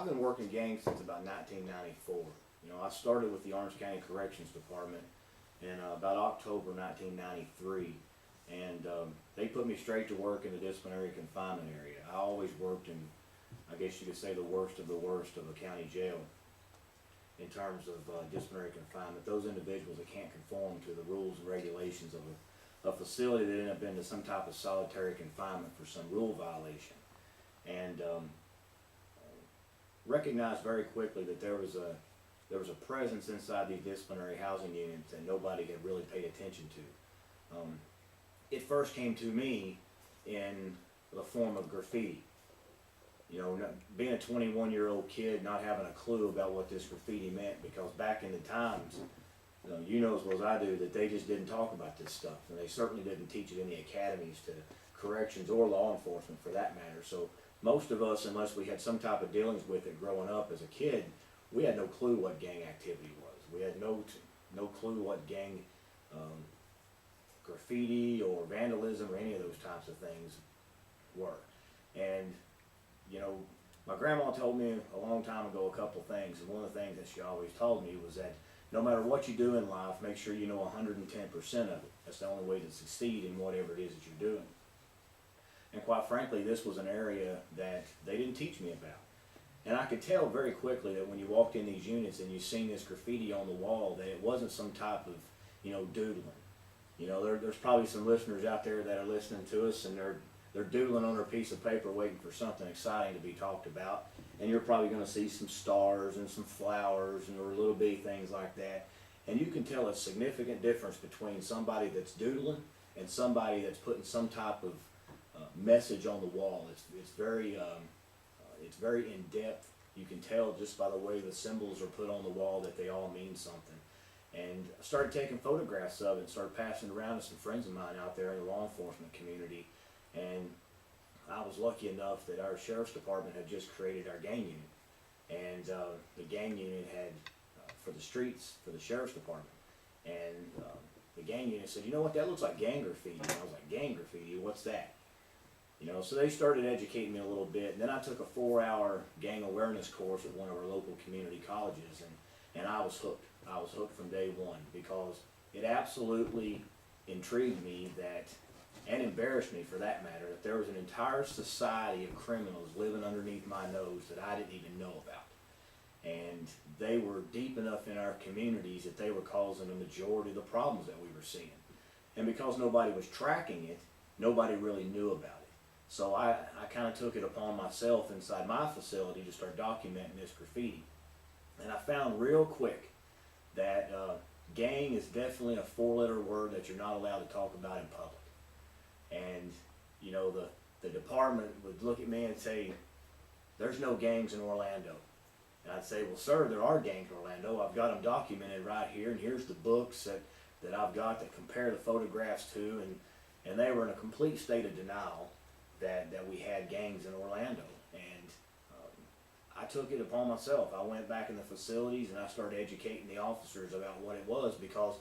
I've been working gangs since about 1994. You know, I started with the Orange County Corrections Department in about October 1993, and they put me straight to work in the disciplinary confinement area. I always worked in, I guess you could say, the worst of a county jail in terms of disciplinary confinement. Those individuals that can't conform to the rules and regulations of a facility that end up into some type of solitary confinement for some rule violation. And recognized very quickly that there was a presence inside these disciplinary housing units that nobody had really paid attention to. It first came to me in the form of graffiti. You know, being a 21-year-old kid, not having a clue about what this graffiti meant, because back in the times, you know as well as I do, that they just didn't talk about this stuff, and they certainly didn't teach it in the academies to corrections or law enforcement for that matter. So most of us, unless we had some type of dealings with it growing up as a kid, we had no clue what gang activity was. We had no clue what gang graffiti or vandalism or any of those types of things were. And you know, my grandma told me a long time ago a couple things, and one of the things that she always told me was that no matter what you do in life, make sure you know 110% of it. That's the only way to succeed in whatever it is that you're doing. And quite frankly, this was an area that they didn't teach me about. And I could tell very quickly that when you walked in these units and you seen this graffiti on the wall, that it wasn't some type of, you know, doodling. You know, there's probably some listeners out there that are listening to us, and they're doodling on their piece of paper waiting for something exciting to be talked about. And you're probably going to see some stars and some flowers and or little bitty things like that. And you can tell a significant difference between somebody that's doodling and somebody that's putting some type of message on the wall. It's very in depth. You can tell just by the way the symbols are put on the wall that they all mean something. And I started taking photographs of it and started passing it around to some friends of mine out there in the law enforcement community. And I was lucky enough that our sheriff's department had just created our gang unit. And the gang unit had, for the streets, for the sheriff's department. And the gang unit said, you know what, that looks like gang graffiti. And I was like, gang graffiti, what's that? You know, so they started educating me a little bit. And then I took a 4-hour gang awareness course at one of our local community colleges. And I was hooked. I was hooked from day one, because it absolutely intrigued me that, and embarrassed me for that matter, that there was an entire society of criminals living underneath my nose that I didn't even know about. And they were deep enough in our communities that they were causing the majority of the problems that we were seeing. And because nobody was tracking it, nobody really knew about it. So I kind of took it upon myself inside my facility to start documenting this graffiti. And I found real quick that gang is definitely a 4-letter word that you're not allowed to talk about in public. And, you know, the department would look at me and say, there's no gangs in Orlando. And I'd say, well, sir, there are gangs in Orlando. I've got them documented right here, and here's the books that I've got that compare the photographs to. And they were in a complete state of denial that we had gangs in Orlando. And I took it upon myself. I went back in the facilities and I started educating the officers about what it was, because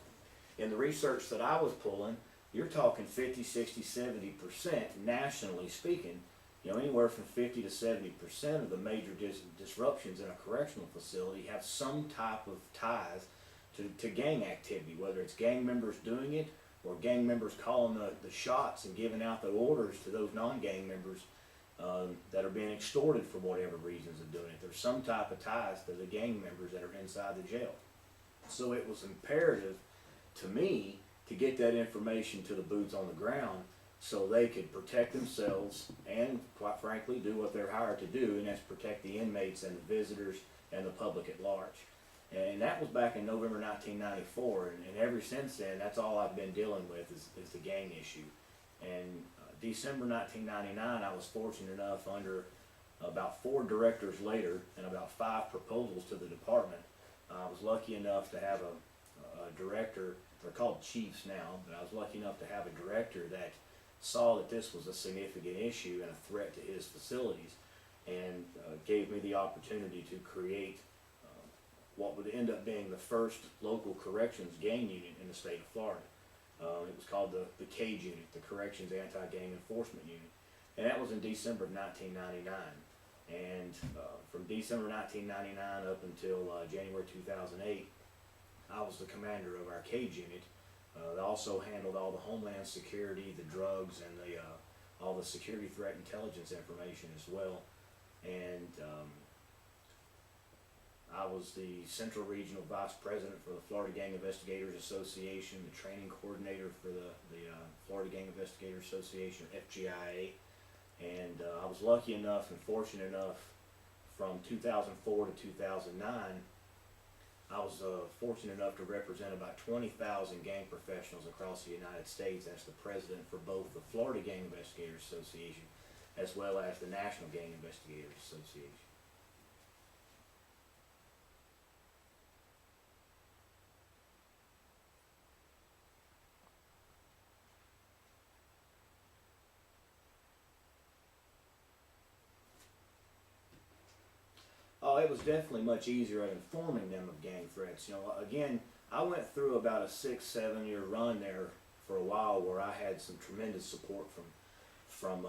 in the research that I was pulling, you're talking 50, 60, 70% nationally speaking, you know, anywhere from 50 to 70% of the major disruptions in a correctional facility have some type of ties to gang activity, whether it's gang members doing it or gang members calling the shots and giving out the orders to those non-gang members that are being extorted for whatever reasons of doing it. There's some type of ties to the gang members that are inside the jail. So it was imperative to me to get that information to the boots on the ground so they could protect themselves and, quite frankly, do what they're hired to do, and that's protect the inmates and the visitors and the public at large. And that was back in November 1994, and ever since then, that's all I've been dealing with is the gang issue. And December 1999, I was fortunate enough, under about 4 directors later and about 5 proposals to the department, I was lucky enough to have a director. They're called chiefs now, but I was lucky enough to have a director that saw that this was a significant issue and a threat to his facilities, and gave me the opportunity to create what would end up being the first local corrections gang unit in the state of Florida. It was called the CAGE unit, the Corrections Anti-Gang Enforcement Unit, and that was in December of 1999. And from December 1999 up until January 2008, I was the commander of our cage unit. They also handled all the homeland security, the drugs, and all the security threat intelligence information as well. And I was the Central Regional Vice President for the Florida Gang Investigators Association, the training coordinator for the Florida Gang Investigators Association, FGIA. And I was lucky enough and fortunate enough from 2004 to 2009, I was fortunate enough to represent about 20,000 gang professionals across the United States as the president for both the Florida Gang Investigators Association as well as the National Gang Investigators Association. Oh, it was definitely much easier at informing them of gang threats. You know, again, I went through about a 6-7 year run there for a while where I had some tremendous support from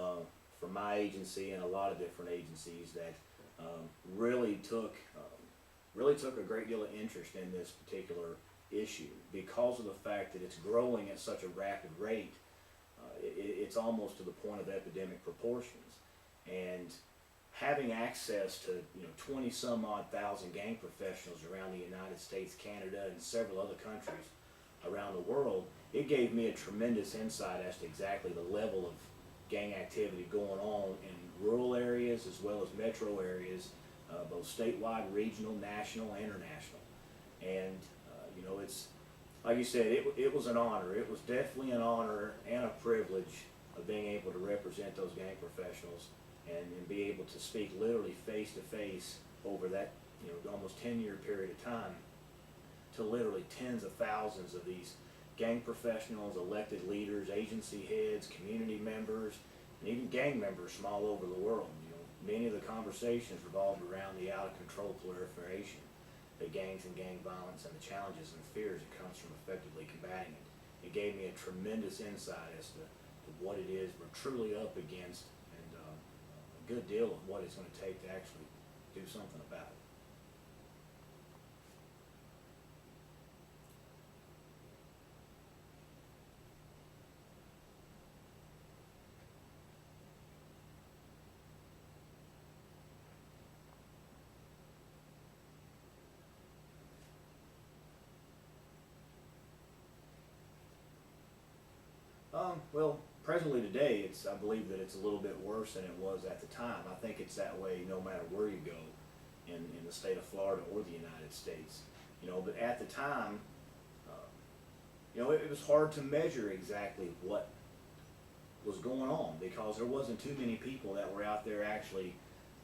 my agency and a lot of different agencies that really took a great deal of interest in this particular issue because of the fact that it's growing at such a rapid rate. It's almost to the point of epidemic proportions, and having access to 20 some odd thousand gang professionals around the United States, Canada, and several other countries around the world, it gave me a tremendous insight as to exactly the level of gang activity going on in rural areas as well as metro areas, both statewide, regional, national, and international. And it's like you said, it was an honor. It was definitely an honor and a privilege of being able to represent those gang professionals and be able to speak literally face to face over that almost 10-year period of time to literally tens of thousands of these gang professionals, elected leaders, agency heads, community members, and even gang members from all over the world. Many of the conversations revolved around the out of control proliferation of gangs and gang violence and the challenges and fears that comes from effectively combating it. It gave me a tremendous insight as to what it is we're truly up against, good deal of what it's going to take to actually do something about it. Well, presently today, I believe that it's a little bit worse than it was at the time. I think it's that way no matter where you go in the state of Florida or the United States. But at the time, it was hard to measure exactly what was going on because there wasn't too many people that were out there actually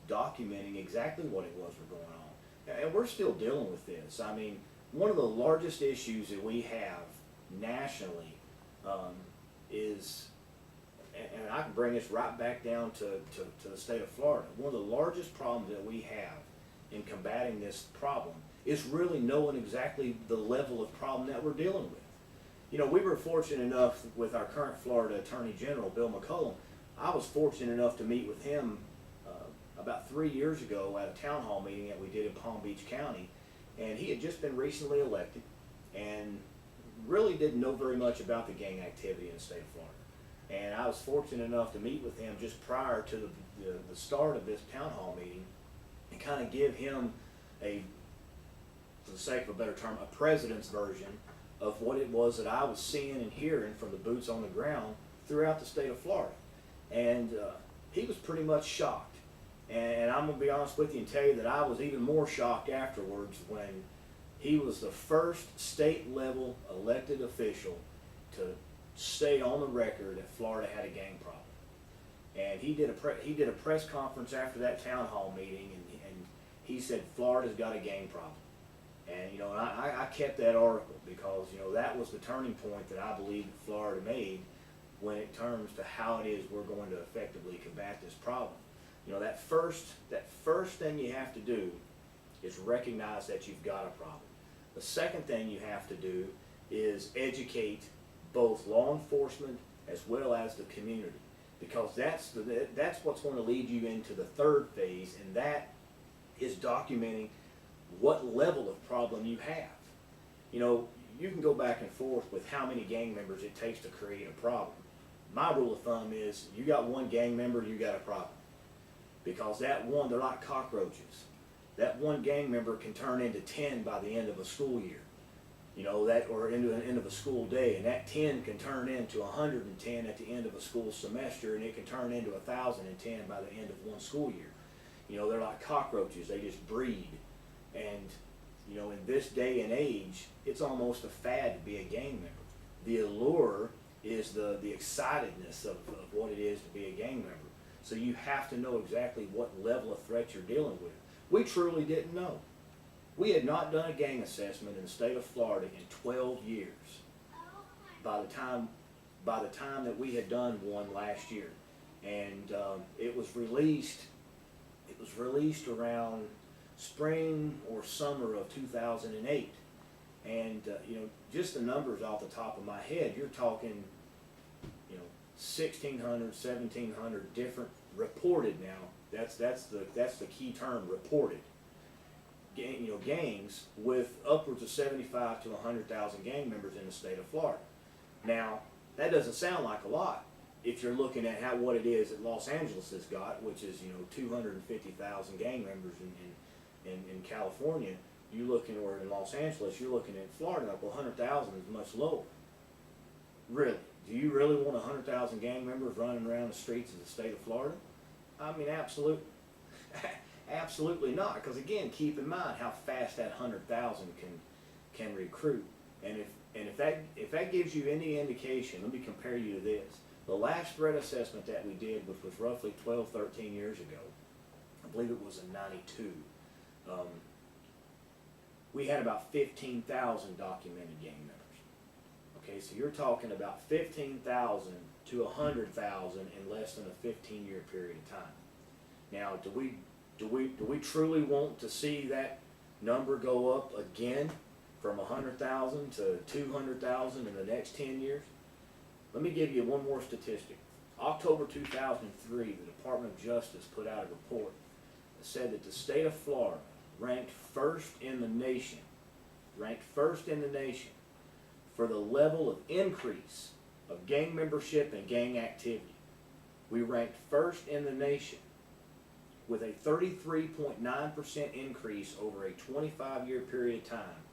documenting exactly what it was going on. And we're still dealing with this. I mean, one of the largest issues that we have nationally is, and I can bring this right back down to the state of Florida, one of the largest problems that we have in combating this problem is really knowing exactly the level of problem that we're dealing with. We were fortunate enough with our current Florida Attorney General, Bill McCollum. I was fortunate enough to meet with him about 3 years ago at a town hall meeting that we did in Palm Beach County, and he had just been recently elected and really didn't know very much about the gang activity in the state of Florida. And I was fortunate enough to meet with him just prior to the start of this town hall meeting and kind of give him for the sake of a better term, a president's version of what it was that I was seeing and hearing from the boots on the ground throughout the state of Florida. And he was pretty much shocked. And I'm going to be honest with you and tell you that I was even more shocked afterwards when he was the first state-level elected official to stay on the record that Florida had a gang problem. And he did a press conference after that town hall meeting, and he said Florida's got a gang problem. And I kept that article because that was the turning point that I believe that Florida made when it comes to how it is we're going to effectively combat this problem. That first thing you have to do is recognize that you've got a problem. The second thing you have to do is educate both law enforcement as well as the community. because that's what's going to lead you into the third phase, and that is documenting what level of problem you have. You know, you can go back and forth with how many gang members it takes to create a problem. My rule of thumb is you got one gang member, you got a problem. Because that one, they're like cockroaches. That one gang member can turn into 10 by the end of a school year. You know, that, or into the end of a school day, and that 10 can turn into 110 at the end of a school semester, and it can turn into 1,010 by the end of one school year. You know, they're like cockroaches, they just breed. And, you know, in this day and age, it's almost a fad to be a gang member. The allure is the excitedness of what it is to be a gang member. So you have to know exactly what level of threat you're dealing with. We truly didn't know. We had not done a gang assessment in the state of Florida in 12 years by the time that we had done one last year. And it was released around spring or summer of 2008. And you know, just the numbers off the top of my head, you're talking, you know, 1,600, 1,700 different reported now. That's the key term, reported. You know, gangs with upwards of 75 to 100,000 gang members in the state of Florida. Now, that doesn't sound like a lot if you're looking at what it is that Los Angeles has got, which is, you know, 250,000 gang members in California. You looking, or in Los Angeles, you're looking at Florida, like 100,000 is much lower. Really? Do you really want 100,000 gang members running around the streets of the state of Florida? I mean, absolutely not. Because again, keep in mind how fast that 100,000 can recruit. And if that gives you any indication, let me compare you to this. The last threat assessment that we did, which was roughly 12, 13 years ago, I believe it was in '92. We had about 15,000 documented gang members. Okay, so you're talking about 15,000 to 100,000 in less than a 15-year period of time. Now, do we truly want to see that number go up again from 100,000 to 200,000 in the next 10 years? Let me give you one more statistic. October 2003, the Department of Justice put out a report that said that the state of Florida ranked first in the nation for the level of increase of gang membership and gang activity. We ranked first in the nation with a 33.9% increase over a 25-year period of time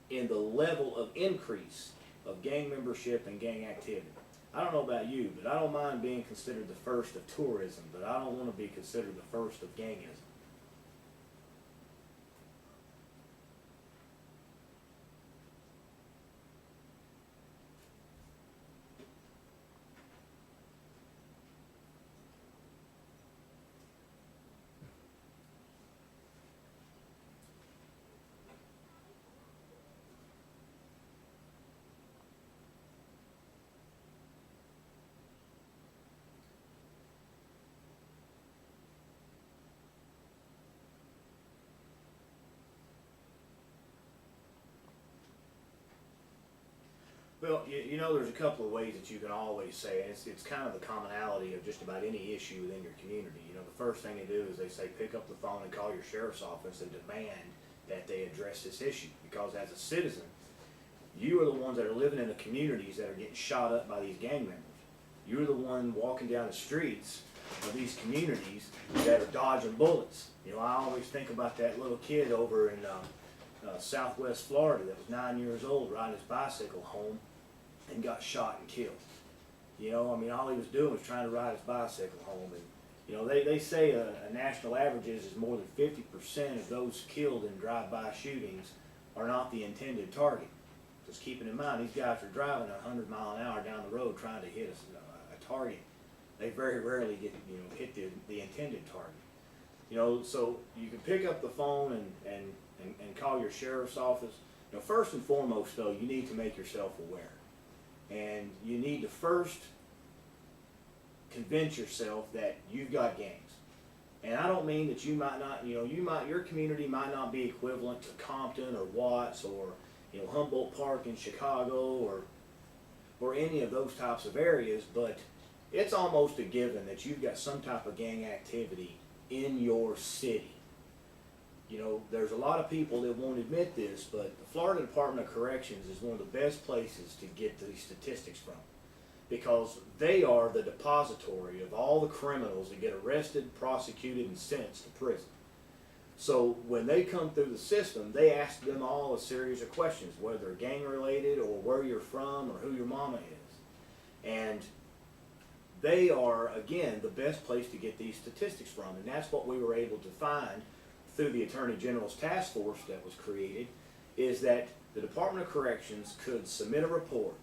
in the level of increase of gang membership and gang activity. I don't know about you, but I don't mind being considered the first of tourism, but I don't want to be considered the first of gangism. Well, you know, there's a couple of ways that you can always say, and it's kind of the commonality of just about any issue within your community. You know, the first thing they do is they say pick up the phone and call your sheriff's office and demand that they address this issue. Because as a citizen, you are the ones that are living in the communities that are getting shot up by these gang members. You're the one walking down the streets of these communities that are dodging bullets. You know, I always think about that little kid over in Southwest Florida that was 9 years old riding his bicycle home and got shot and killed. You know, I mean, all he was doing was trying to ride his bicycle home. And, you know, they say a national average is more than 50% of those killed in drive-by shootings are not the intended target. Just keeping in mind, these guys are driving 100 miles an hour down the road trying to hit a target. They very rarely get, you know, hit the intended target. You know, so you can pick up the phone and call your sheriff's office. You know, first and foremost, though, you need to make yourself aware. And you need to first convince yourself that you've got gangs. And I don't mean that you might not, you know, your community might not be equivalent to Compton or Watts or, you know, Humboldt Park in Chicago or any of those types of areas, but it's almost a given that you've got some type of gang activity in your city. You know, there's a lot of people that won't admit this, but the Florida Department of Corrections is one of the best places to get these statistics from, because they are the depository of all the criminals that get arrested, prosecuted, and sentenced to prison. So when they come through the system, they ask them all a series of questions, whether gang related or where you're from or who your mama is. And they are, again, the best place to get these statistics from, and that's what we were able to find through the Attorney General's task force that was created, is that the Department of Corrections could submit a report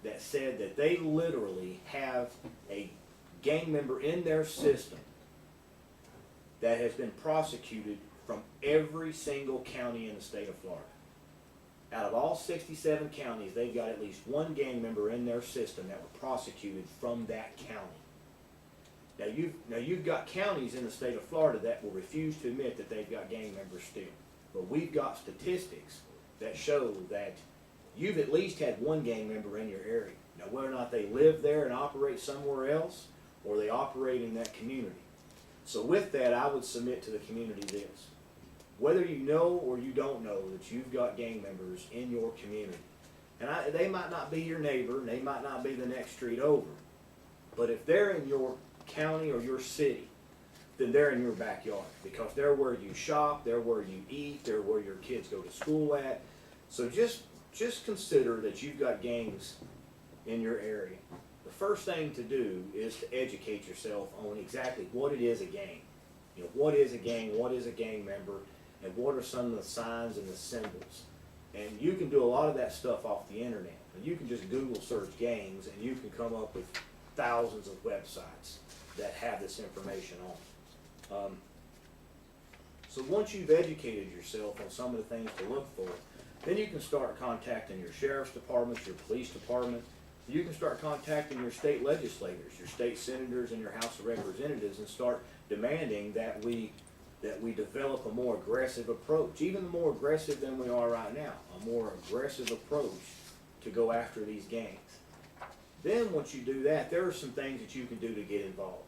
that said that they literally have a gang member in their system that has been prosecuted from every single county in the state of Florida. Out of all 67 counties, they've got at least one gang member in their system that were prosecuted from that county. Now you've got counties in the state of Florida that will refuse to admit that they've got gang members still. But we've got statistics that show that you've at least had one gang member in your area. Now whether or not they live there and operate somewhere else, or they operate in that community. So with that, I would submit to the community this. Whether you know or you don't know that you've got gang members in your community, and they might not be your neighbor, and they might not be the next street over, but if they're in your county or your city, then they're in your backyard, because they're where you shop, they're where you eat, they're where your kids go to school at. So just consider that you've got gangs in your area. The first thing to do is to educate yourself on exactly what it is a gang. You know, what is a gang, what is a gang member, and what are some of the signs and the symbols. And you can do a lot of that stuff off the internet. You can just Google search gangs and you can come up with thousands of websites that have this information on. So once you've educated yourself on some of the things to look for, then you can start contacting your sheriff's department, your police department. You can start contacting your state legislators, your state senators, and your House of Representatives, and start demanding that we develop a more aggressive approach, even more aggressive than we are right now, a more aggressive approach to go after these gangs. Then once you do that, there are some things that you can do to get involved.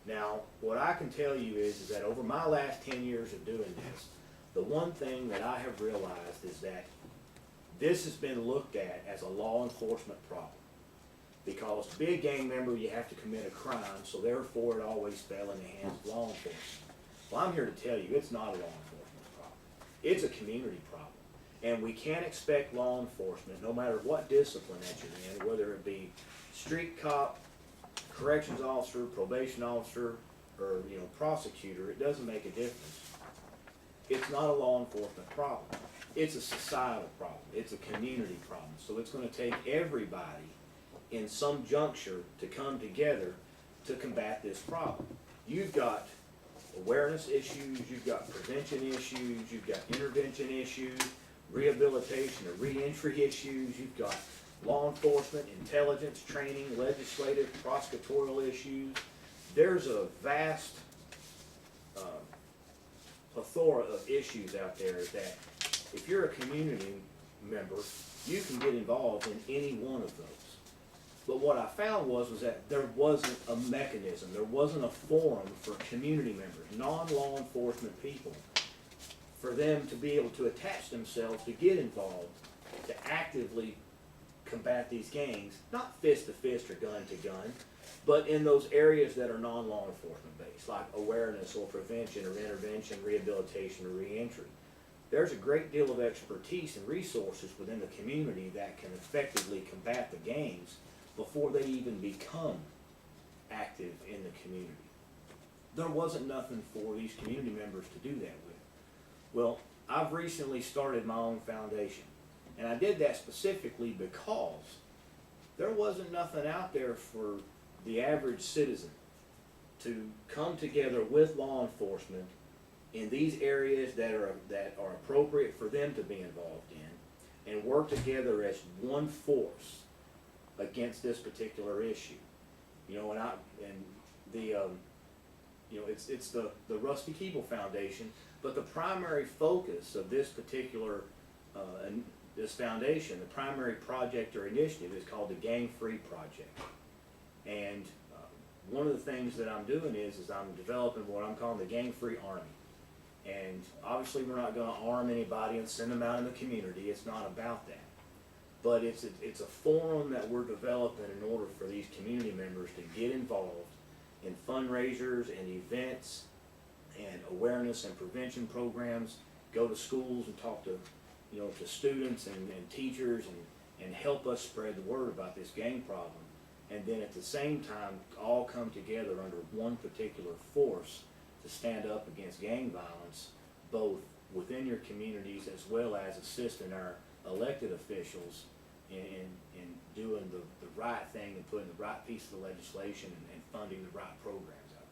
Now, what I can tell you is that over my last 10 years of doing this, the one thing that I have realized is that this has been looked at as a law enforcement problem. Because to be a gang member, you have to commit a crime, so therefore it always fell in the hands of law enforcement. Well, I'm here to tell you, it's not a law enforcement problem. It's a community problem. And we can't expect law enforcement, no matter what discipline that you're in, whether it be street cop, corrections officer, probation officer, or prosecutor, it doesn't make a difference. It's not a law enforcement problem. It's a societal problem. It's a community problem. So it's going to take everybody in some juncture to come together to combat this problem. You've got awareness issues, you've got prevention issues, you've got intervention issues, rehabilitation or re-entry issues, you've got law enforcement, intelligence, training, legislative, prosecutorial issues. There's a vast plethora of issues out there that if you're a community member, you can get involved in any one of those. But what I found was that there wasn't a mechanism, there wasn't a forum for community members, non-law enforcement people, for them to be able to attach themselves to get involved, to actively combat these gangs, not fist to fist or gun to gun, but in those areas that are non-law enforcement based, like awareness or prevention or intervention, rehabilitation or re-entry. There's a great deal of expertise and resources within the community that can effectively combat the gangs before they even become active in the community. There wasn't nothing for these community members to do that with. Well, I've recently started my own foundation, and I did that specifically because there wasn't nothing out there for the average citizen to come together with law enforcement in these areas that are appropriate for them to be involved in, and work together as one force against this particular issue. It's the Rusty Keeble Foundation, but the primary focus of this particular this foundation, the primary project or initiative, is called the GANGFREE Project. And one of the things that I'm doing is I'm developing what I'm calling the gang-free army. And obviously we're not gonna arm anybody and send them out in the community, it's not about that. But it's a forum that we're developing in order for these community members to get involved in fundraisers and events and awareness and prevention programs, go to schools and talk to, to students and teachers and help us spread the word about this gang problem. And then at the same time, all come together under one particular force to stand up against gang violence, both within your communities as well as assisting our elected officials in doing the right thing and putting the right piece of the legislation and funding the right programs out there.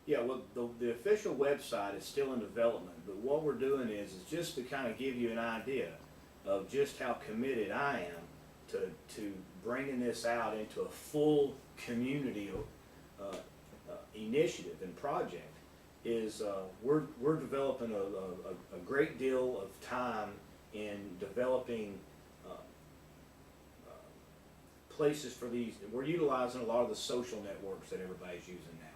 Yeah, well, the official website is still in development, but what we're doing is just to kind of give you an idea of just how committed I am to bringing this out into a full community initiative and project. Is we're developing a great deal of time in developing places for these. We're utilizing a lot of the social networks that everybody's using now.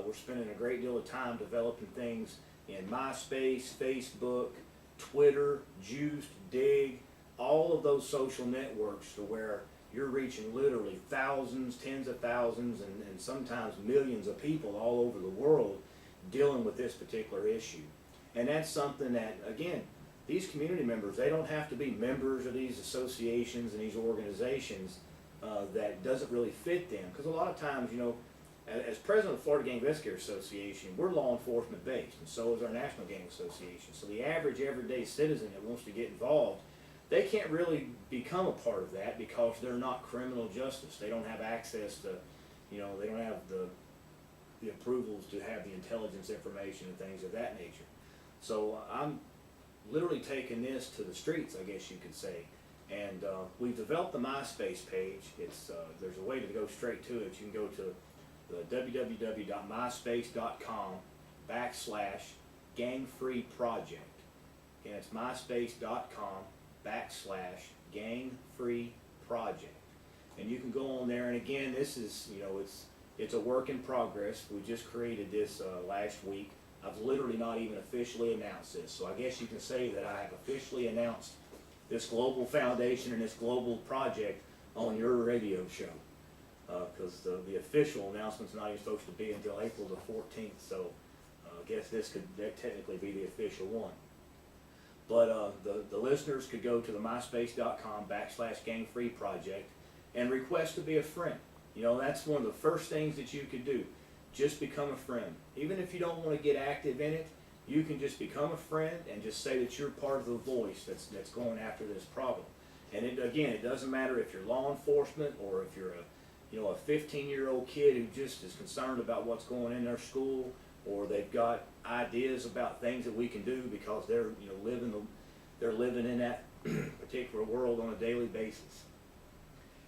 We're spending a great deal of time developing things in MySpace, Facebook, Twitter, Juiced, Dig, all of those social networks to where you're reaching literally thousands, tens of thousands, and sometimes millions of people all over the world dealing with this particular issue. And that's something that, again, these community members, they don't have to be members of these associations and these organizations that doesn't really fit them. Because a lot of times, as president of the Florida Gang Investigators Association, we're law enforcement based, and so is our National Gang Association. So the average everyday citizen that wants to get involved, they can't really become a part of that because they're not criminal justice. They don't have access to, they don't have the approvals to have the intelligence information and things of that nature. So I'm literally taking this to the streets, I guess you could say. And we've developed the MySpace page. It's there's a way to go straight to it. You can go to the www.myspace.com/GANGFREE Project. Again, it's myspace.com/GANGFREE Project. And you can go on there, and again, this is, it's a work in progress. We just created this last week. I've literally not even officially announced this. So I guess you can say that I have officially announced this global foundation and this global project on your radio show. Because the official announcement's not even supposed to be until April the 14th, so I guess this could technically be the official one. But the listeners could go to the myspace.com/GangFree Project and request to be a friend. That's one of the first things that you could do. Just become a friend. Even if you don't want to get active in it, you can just become a friend and just say that you're part of the voice that's going after this problem. And it doesn't matter if you're law enforcement or if you're a 15-year-old kid who just is concerned about what's going in their school, or they've got ideas about things that we can do because they're living in that particular world on a daily basis.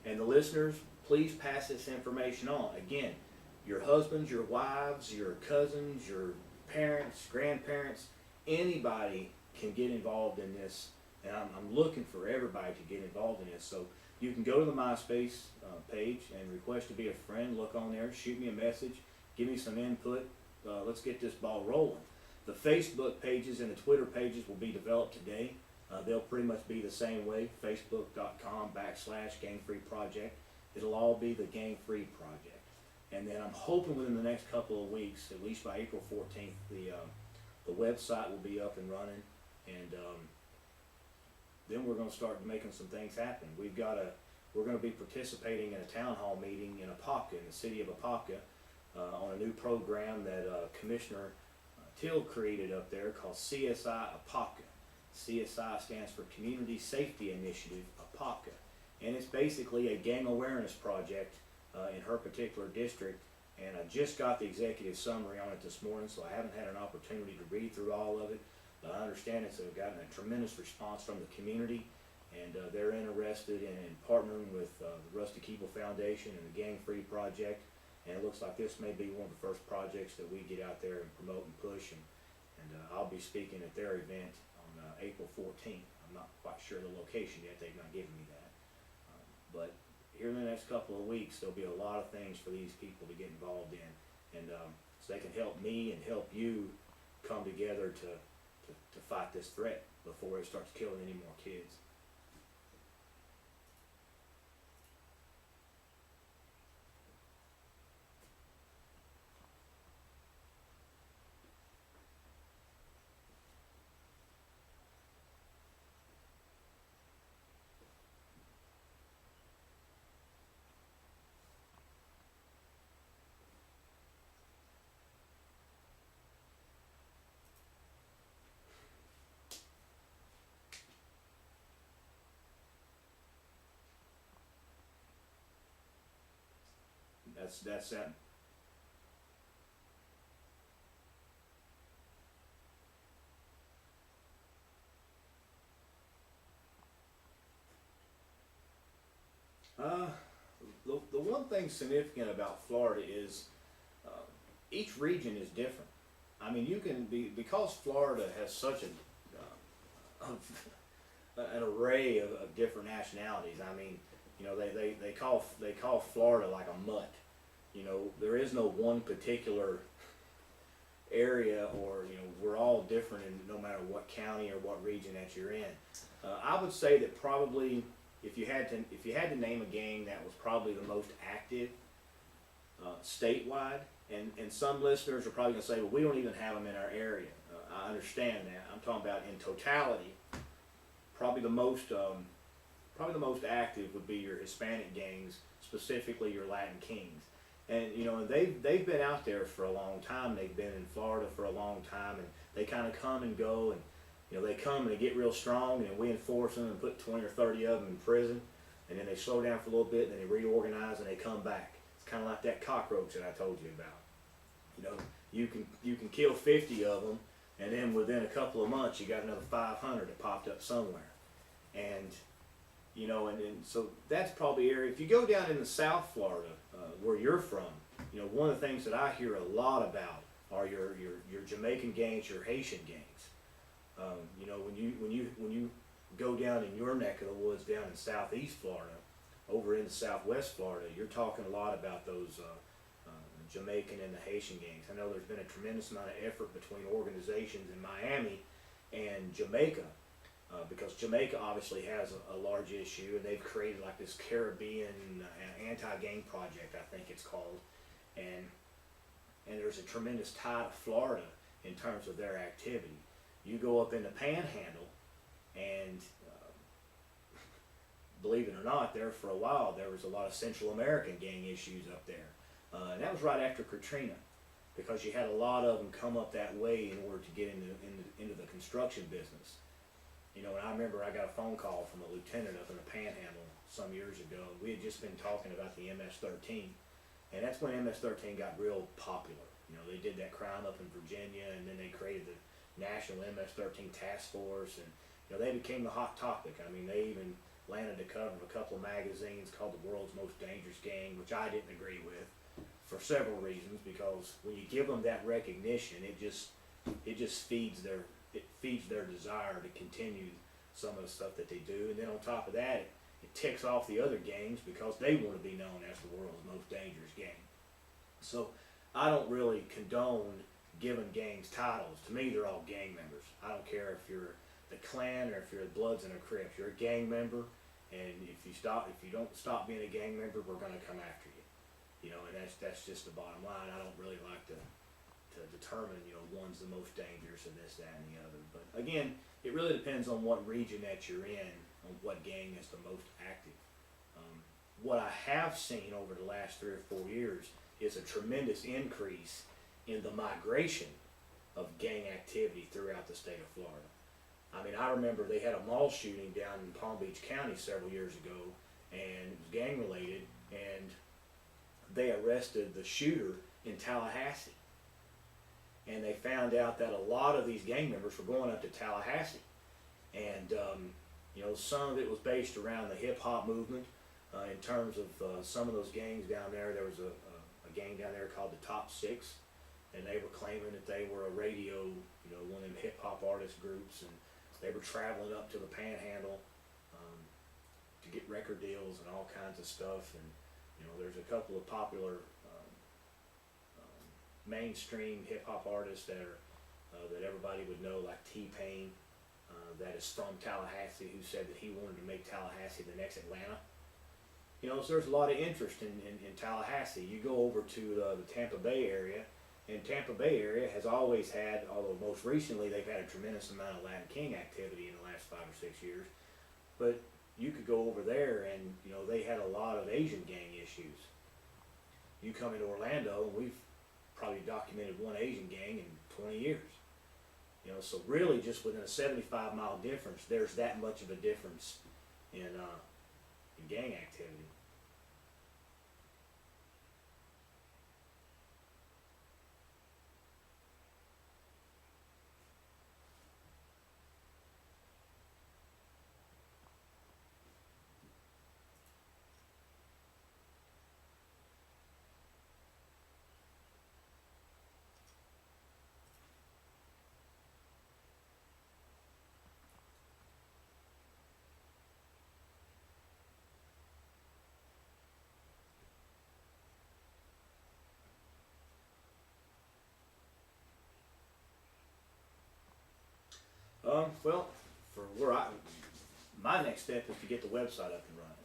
And the listeners, please pass this information on. Again, your husbands, your wives, your cousins, your parents, grandparents, anybody can get involved in this. And I'm looking for everybody to get involved in this. So you can go to the MySpace page and request to be a friend. Look on there, shoot me a message, give me some input. Let's get this ball rolling. The Facebook pages and the Twitter pages will be developed today. They'll pretty much be the same way, facebook.com/GangFree Project. It'll all be the Gang-Free Project. And then I'm hoping within the next couple of weeks, at least by April 14th, the website will be up and running. and then we're going to start making some things happen. We're going to be participating in a town hall meeting in Apopka, in the city of Apopka, on a new program that Commissioner Till created up there called CSI Apopka. CSI stands for Community Safety Initiative Apopka, and it's basically a gang awareness project in her particular district. And I just got the executive summary on it this morning, so I haven't had an opportunity to read through all of it. But I understand it's gotten a tremendous response from the community, and they're interested in partnering with the Rusty Keeble Foundation and the GANGFREE Project. And it looks like this may be one of the first projects that we get out there and promote and push. And I'll be speaking at their event on April 14th. I'm not quite sure the location yet. They've not given me that. But here in the next couple of weeks, there'll be a lot of things for these people to get involved in. And so they can help me and help you come together to fight this threat before it starts killing any more kids. That's that. The one thing significant about Florida is each region is different. I mean, you can be, because Florida has such an array of different nationalities. I mean, you know, they call Florida like a mutt. You know, there is no one particular area, or, you know, we're all different in no matter what county or what region that you're in. I would say that probably if you had to name a gang that was probably the most active statewide, and some listeners are probably going to say, well, we don't even have them in our area. I understand that. I'm talking about in totality. Probably the most active would be your Hispanic gangs, specifically your Latin Kings. And you know, they've been out there for a long time. They've been in Florida for a long time, and they kind of come and go. And you know, they come and they get real strong, and we enforce them and put 20 or 30 of them in prison, and then they slow down for a little bit, and then they reorganize and they come back. It's kind of like that cockroach that I told you about. You know, you can kill 50 of them, and then within a couple of months, you got another 500 that popped up somewhere. And you know, and so that's probably the area. If you go down in the South Florida, where you're from, you know, one of the things that I hear a lot about are your Jamaican gangs, your Haitian gangs. You know, when you go down in your neck of the woods down in Southeast Florida, over into Southwest Florida, you're talking a lot about those Jamaican and the Haitian gangs. I know there's been a tremendous amount of effort between organizations in Miami and Jamaica. Because Jamaica obviously has a large issue, and they've created like this Caribbean anti-gang project, I think it's called, and there's a tremendous tie to Florida in terms of their activity. You go up in the Panhandle, and believe it or not, there for a while there was a lot of Central American gang issues up there, and that was right after Katrina, because you had a lot of them come up that way in order to get into the construction business. You know, and I remember I got a phone call from a lieutenant up in the Panhandle some years ago. We had just been talking about the MS-13, and that's when MS-13 got real popular. You know, they did that crime up in Virginia, and then they created the National MS-13 Task Force, and you know, they became the hot topic. I mean, they even landed the cover of a couple of magazines called The World's Most Dangerous Gang, which I didn't agree with for several reasons, because when you give them that recognition, it just feeds their desire to continue some of the stuff that they do. And then on top of that, it ticks off the other gangs because they want to be known as the world's most dangerous gang. So I don't really condone giving gangs titles. To me, they're all gang members. I don't care if you're the Klan or if you're the Bloods and the Crips. You're a gang member, and if you don't stop being a gang member, we're going to come after you. You know, and that's just the bottom line. I don't really like to determine, you know, one's the most dangerous and this, that, and the other. But again, it really depends on what region that you're in, on what gang is the most active. What I have seen over the last 3 or 4 years is a tremendous increase in the migration of gang activity throughout the state of Florida. I mean, I remember they had a mall shooting down in Palm Beach County several years ago, and it was gang related, and they arrested the shooter in Tallahassee. And they found out that a lot of these gang members were going up to Tallahassee. And, you know, some of it was based around the hip hop movement, in terms of some of those gangs down there. There was a gang down there called the Top Six, and they were claiming that they were a radio, you know, one of them hip hop artist groups, and they were traveling up to the Panhandle to get record deals and all kinds of stuff. And you know, there's a couple of popular mainstream hip hop artists that are that everybody would know, like T-Pain, that is from Tallahassee, who said that he wanted to make Tallahassee the next Atlanta. You know, so there's a lot of interest in Tallahassee. You go over to the Tampa Bay area, and Tampa Bay area has always had, although most recently they've had a tremendous amount of Latin King activity in the last 5 or 6 years, but you could go over there and, you know, they had a lot of Asian gang issues. You come into Orlando, and we've probably documented one Asian gang in 20 years. You know, so really just within a 75-mile difference, there's that much of a difference in gang activity. Well, for where my next step is to get the website up and running.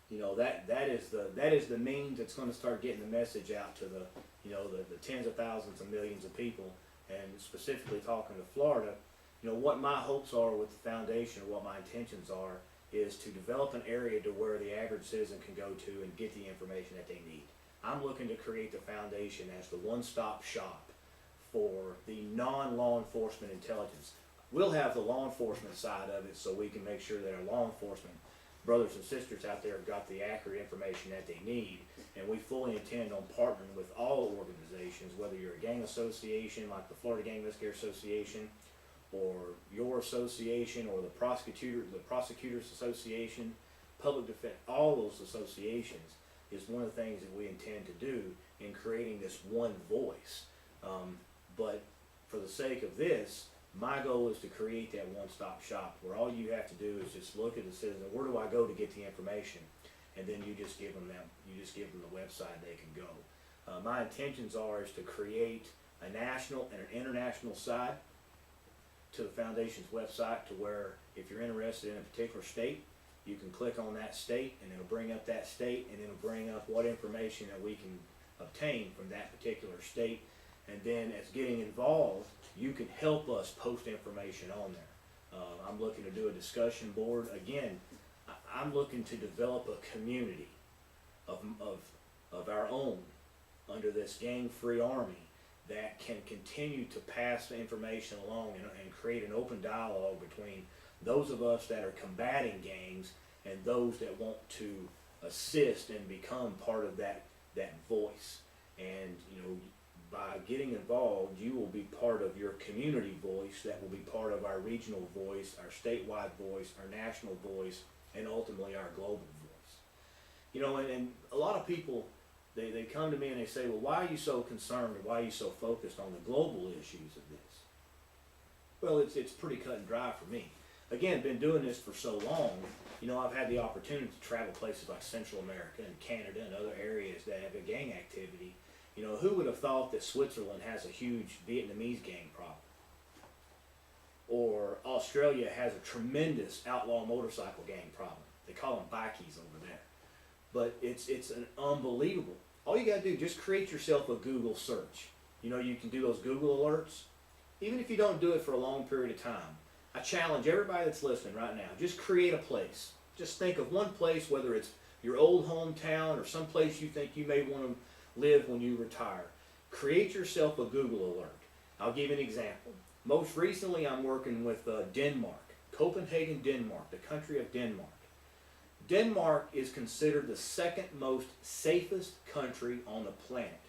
You know, that is the means that's going to start getting the message out to the, you know, the tens of thousands and millions of people. And specifically talking to Florida, you know, what my hopes are with the foundation, or what my intentions are, is to develop an area to where the average citizen can go to and get the information that they need. I'm looking to create the foundation as the one-stop shop for the non-law enforcement intelligence. We'll have the law enforcement side of it, so we can make sure that our law enforcement brothers and sisters out there have got the accurate information that they need. And we fully intend on partnering with all organizations, whether you're a gang association like the Florida Gang Investigator Association, or your association, or the Prosecutors Association, Public Defense, all those associations is one of the things that we intend to do in creating this one voice. But for the sake of this, my goal is to create that one-stop shop where all you have to do is just look at the citizen, where do I go to get the information? And then you just give them the website they can go. My intentions is to create a national and an international side to the foundation's website, to where if you're interested in a particular state, you can click on that state and it'll bring up that state, and it'll bring up what information that we can obtain from that particular state. And then as getting involved, you can help us post information on there. I'm looking to do a discussion board. Again, I'm looking to develop a community of our own under this gang-free army that can continue to pass the information along and create an open dialogue between those of us that are combating gangs and those that want to assist and become part of that voice. And you know, by getting involved, you will be part of your community voice, that will be part of our regional voice, our statewide voice, our national voice, and ultimately our global voice. You know, and a lot of people, they come to me and they say, well, why are you so concerned, or why are you so focused on the global issues of this? Well, it's pretty cut and dry for me. Again, been doing this for so long, you know, I've had the opportunity to travel places like Central America and Canada and other areas that have a gang activity. You know, who would have thought that Switzerland has a huge Vietnamese gang problem? Or Australia has a tremendous outlaw motorcycle gang problem. They call them bikies over there. But it's an unbelievable. All you gotta do, just create yourself a Google search. You know, you can do those Google alerts. Even if you don't do it for a long period of time, I challenge everybody that's listening right now, just create a place. Just think of one place, whether it's your old hometown or some place you think you may want to live when you retire. Create yourself a Google alert. I'll give you an example. Most recently, I'm working with Denmark, Copenhagen, Denmark, the country of Denmark. Denmark is considered the second most safest country on the planet.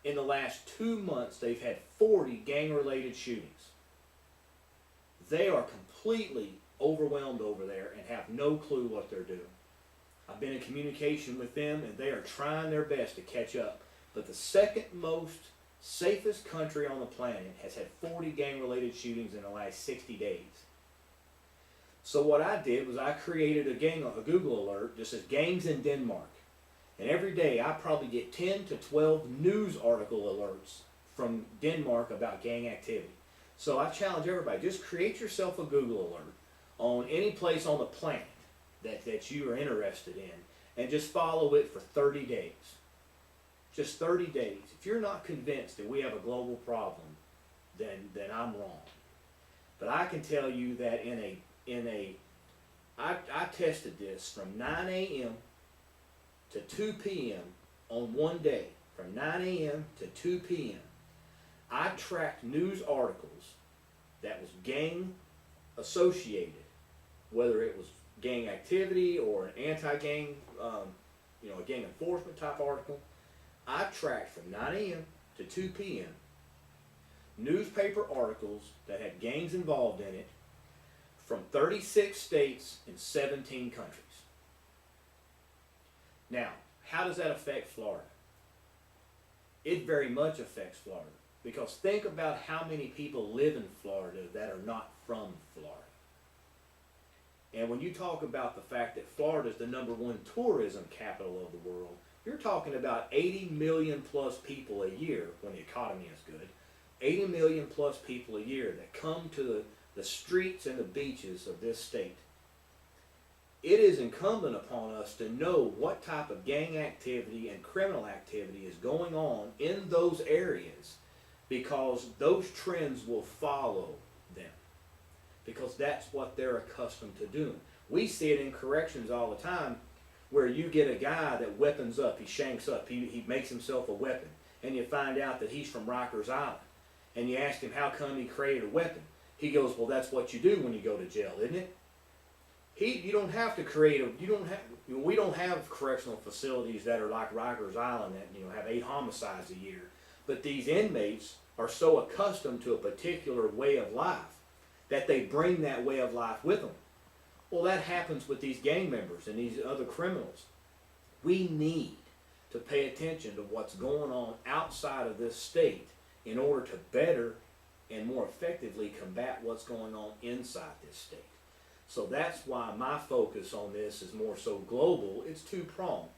In the last 2 months, they've had 40 gang-related shootings. They are completely overwhelmed over there and have no clue what they're doing. I've been in communication with them, and they are trying their best to catch up. But the second most safest country on the planet has had 40 gang-related shootings in the last 60 days. So what I did was I created a Google alert that says gangs in Denmark. And every day I probably get 10 to 12 news article alerts from Denmark about gang activity. So I challenge everybody, just create yourself a Google alert on any place on the planet that you are interested in, and just follow it for 30 days. Just 30 days. If you're not convinced that we have a global problem, then I'm wrong. But I can tell you that I tested this from 9 a.m. to 2 p.m. on one day. From 9 a.m. to 2 p.m. I tracked news articles that was gang associated, whether it was gang activity or an anti-gang, a gang enforcement type article. I tracked from 9 a.m. to 2 p.m. newspaper articles that had gangs involved in it from 36 states and 17 countries. Now, how does that affect Florida? It very much affects Florida, because think about how many people live in Florida that are not from Florida. And when you talk about the fact that Florida is the #1 tourism capital of the world, you're talking about 80 million plus people a year when the economy is good. 80 million plus people a year that come to the streets and the beaches of this state. It is incumbent upon us to know what type of gang activity and criminal activity is going on in those areas, because those trends will follow them, because that's what they're accustomed to doing. We see it in corrections all the time, where you get a guy that weapons up, he shanks up, he makes himself a weapon, and you find out that he's from Rikers Island, and you ask him how come he created a weapon. He goes, well, that's what you do when you go to jail, isn't it? You don't have to create we don't have correctional facilities that are like Rikers Island that have 8 homicides a year. But these inmates are so accustomed to a particular way of life that they bring that way of life with them. Well, that happens with these gang members and these other criminals. We need to pay attention to what's going on outside of this state in order to better and more effectively combat what's going on inside this state. So that's why my focus on this is more so global. It's two-pronged.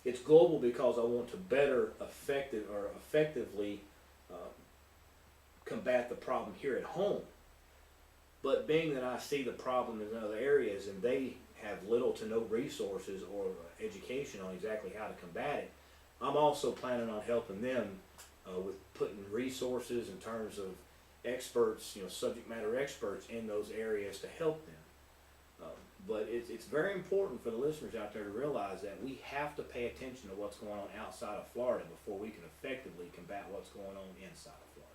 It's global because I want to better effectively combat the problem here at home. But being that I see the problem in other areas and they have little to no resources or education on exactly how to combat it, I'm also planning on helping them with putting resources in terms of experts, subject matter experts in those areas to help them. But it's very important for the listeners out there to realize that we have to pay attention to what's going on outside of Florida before we can effectively combat what's going on inside of Florida.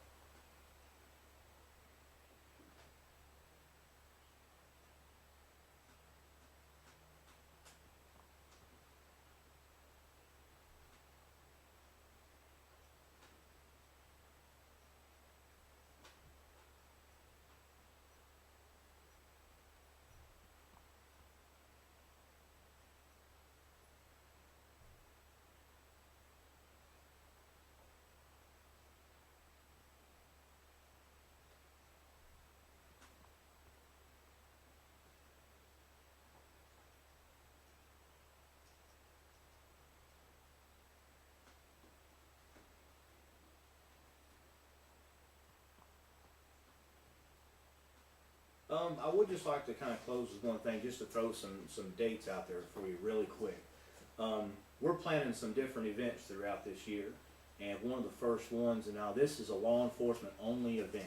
I would just like to kind of close with one thing, just to throw some dates out there for you really quick. We're planning some different events throughout this year. and one of the first ones, and now this is a law enforcement only event.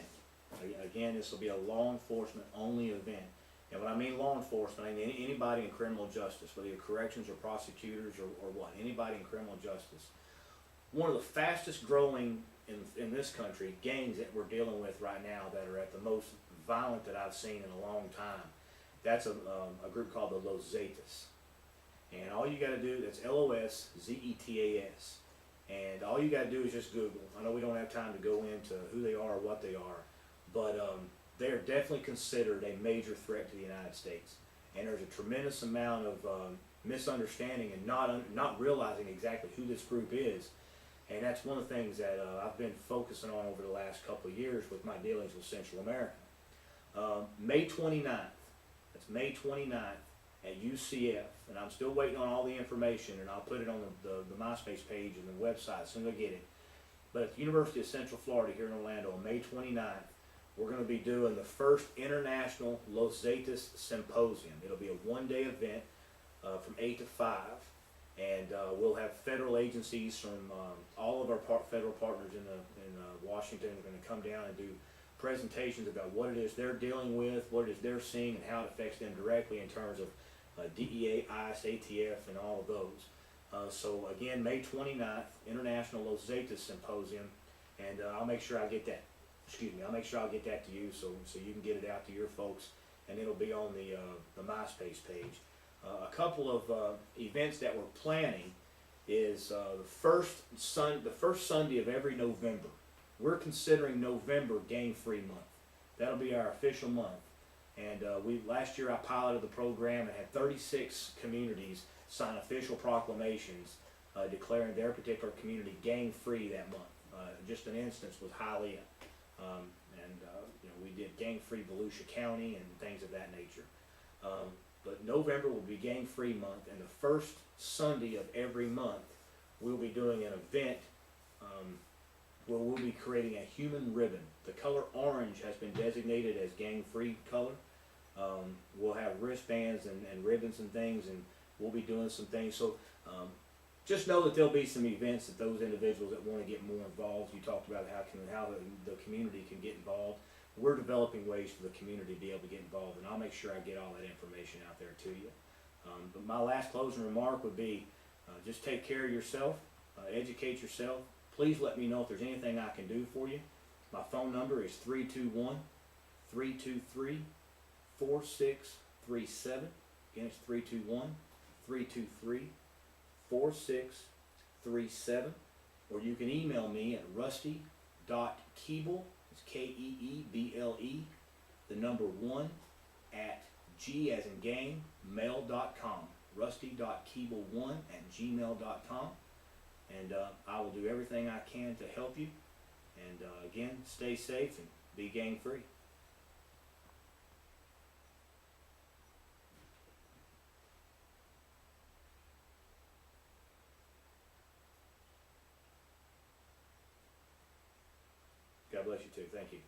Again, this will be a law enforcement only event. And when I mean law enforcement, I mean anybody in criminal justice, whether you're corrections or prosecutors or what, anybody in criminal justice. One of the fastest growing in this country gangs that we're dealing with right now that are at the most violent that I've seen in a long time. That's a group called the Los Zetas. And all you got to do, that's Loszetas. And all you got to do is just Google. I know we don't have time to go into who they are or what they are, but they are definitely considered a major threat to the United States. And there's a tremendous amount of misunderstanding and not realizing exactly who this group is. And that's one of the things that I've been focusing on over the last couple of years with my dealings with Central America. May 29th, that's May 29th at UCF, and I'm still waiting on all the information, and I'll put it on the MySpace page and the website as soon as I get it. But at the University of Central Florida here in Orlando on May 29th, we're going to be doing the first International Los Zetas Symposium. It'll be a one-day event from 8 to 5. And we'll have federal agencies from all of our federal partners in Washington are going to come down and do presentations about what it is they're dealing with, what it is they're seeing, and how it affects them directly in terms of DEA, ICE, ATF, and all of those. So again, May 29th, International Los Zetas Symposium, and I'll make sure I get that. I'll make sure I'll get that to you so you can get it out to your folks, and it'll be on the MySpace page. A couple of events that we're planning is the first Sunday of every November. We're considering November Gang-Free Month. That'll be our official month. And last year I piloted the program and had 36 communities sign official proclamations declaring their particular community gang-free that month. Just an instance was Hialeah. We did gang-free Volusia County and things of that nature. But November will be Gang-Free Month, and the first Sunday of every month, we'll be doing an event where we'll be creating a human ribbon. The color orange has been designated as gang-free color. We'll have wristbands and ribbons and things, and we'll be doing some things. So just know that there'll be some events that those individuals that want to get more involved. You talked about how the community can get involved. We're developing ways for the community to be able to get involved, and I'll make sure I get all that information out there to you. But my last closing remark would be just take care of yourself, educate yourself. Please let me know if there's anything I can do for you. My phone number is 321-323-4637. Again, it's 321-323-4637. Or you can email me at rusty.keeble, it's Keeble, the number 1, at G as in gang, mail.com. rusty.keeble1@gmail.com. And I will do everything I can to help you. And again, stay safe and be gang free. God bless you too. Thank you.